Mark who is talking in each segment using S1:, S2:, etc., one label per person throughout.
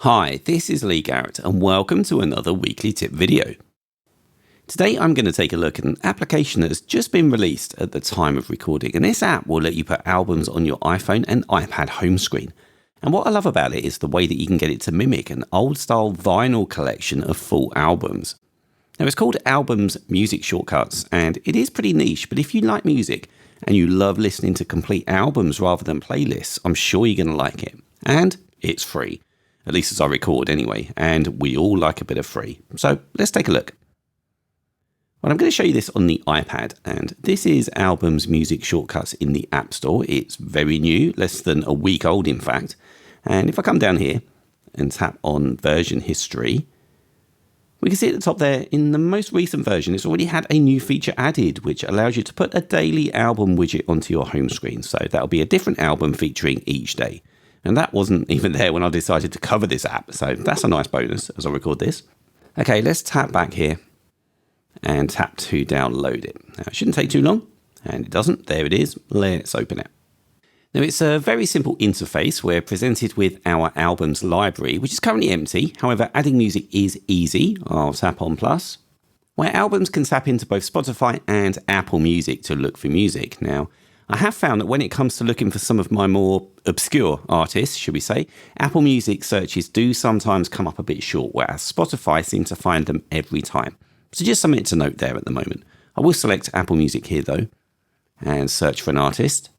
S1: Hi, this is Lee Garrett and welcome to another weekly tip video. Today I'm going to take a look at an application that has just been released at the time of recording, and this app will let you put albums on your iPhone and iPad home screen. And what I love about it is the way that you can get it to mimic an old style vinyl collection of full albums. Now it's called Albums Music Shortcuts and it is pretty niche, but if you like music and you love listening to complete albums rather than playlists, I'm sure you're going to like it. And it's free. At least as I record anyway, and we all like a bit of free. So let's take a look. Well, I'm going to show you this on the iPad, and this is Albums Music Shortcuts in the App Store. It's very new, less than a week old in fact. And if I come down here and tap on version history, we can see at the top there, in the most recent version, it's already had a new feature added, which allows you to put a daily album widget onto your home screen. So that'll be a different album featuring each day. And that wasn't even there when I decided to cover this app. So that's a nice bonus as I record this. Okay, let's tap back here and tap to download it. Now, it shouldn't take too long, and it doesn't. There it is. Let's open it. Now, it's a very simple interface. We're presented with our albums library, which is currently empty. However, adding music is easy. I'll tap on plus, where albums can tap into both Spotify and Apple Music to look for music. Now, I have found that when it comes to looking for some of my more obscure artists, should we say, Apple Music searches do sometimes come up a bit short, whereas Spotify seems to find them every time. So just something to note there at the moment. I will select Apple Music here though, and search for an artist.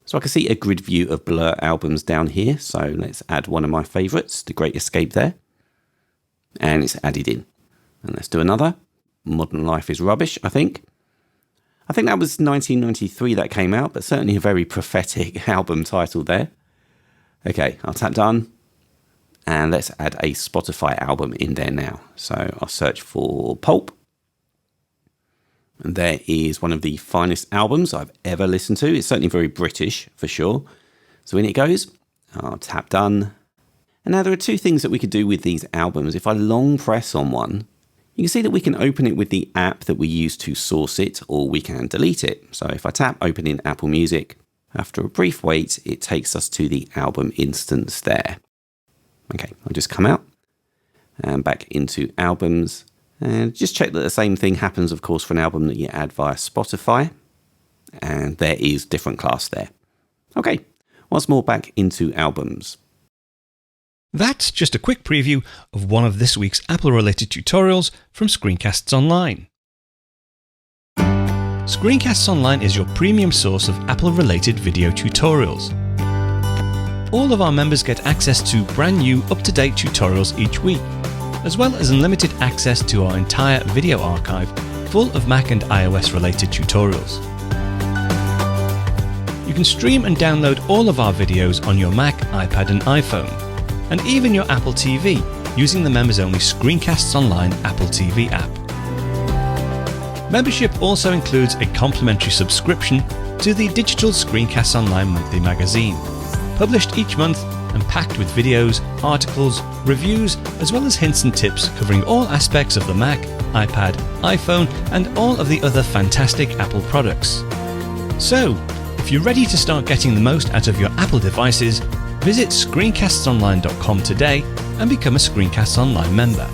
S1: So I can see a grid view of Blur albums down here. So let's add one of my favourites, The Great Escape there. And it's added in. And let's do another. Modern Life is Rubbish, I think that was 1993 that came out, but certainly a very prophetic album title there. Okay, I'll tap done. And let's add a Spotify album in there now. So I'll search for Pulp. And there is one of the finest albums I've ever listened to. It's certainly very British, for sure. So in it goes. I'll tap done. And now there are two things that we could do with these albums. If I long press on one, you can see that we can open it with the app that we use to source it, or we can delete it. So if I tap open in Apple Music, after a brief wait, it takes us to the album instance there. Okay, I'll just come out and back into albums and just check that the same thing happens, of course, for an album that you add via Spotify. And there is different class there. Okay, once more back into albums.
S2: That's just a quick preview of one of this week's Apple-related tutorials from Screencasts Online. Screencasts Online is your premium source of Apple-related video tutorials. All of our members get access to brand new, up-to-date tutorials each week, as well as unlimited access to our entire video archive full of Mac and iOS-related tutorials. You can stream and download all of our videos on your Mac, iPad and iPhone, and even your Apple TV using the members-only Screencasts Online Apple TV app. Membership also includes a complimentary subscription to the digital Screencasts Online monthly magazine, published each month and packed with videos, articles, reviews, as well as hints and tips covering all aspects of the Mac, iPad, iPhone, and all of the other fantastic Apple products. So, if you're ready to start getting the most out of your Apple devices, visit screencastsonline.com today and become a Screencasts Online member.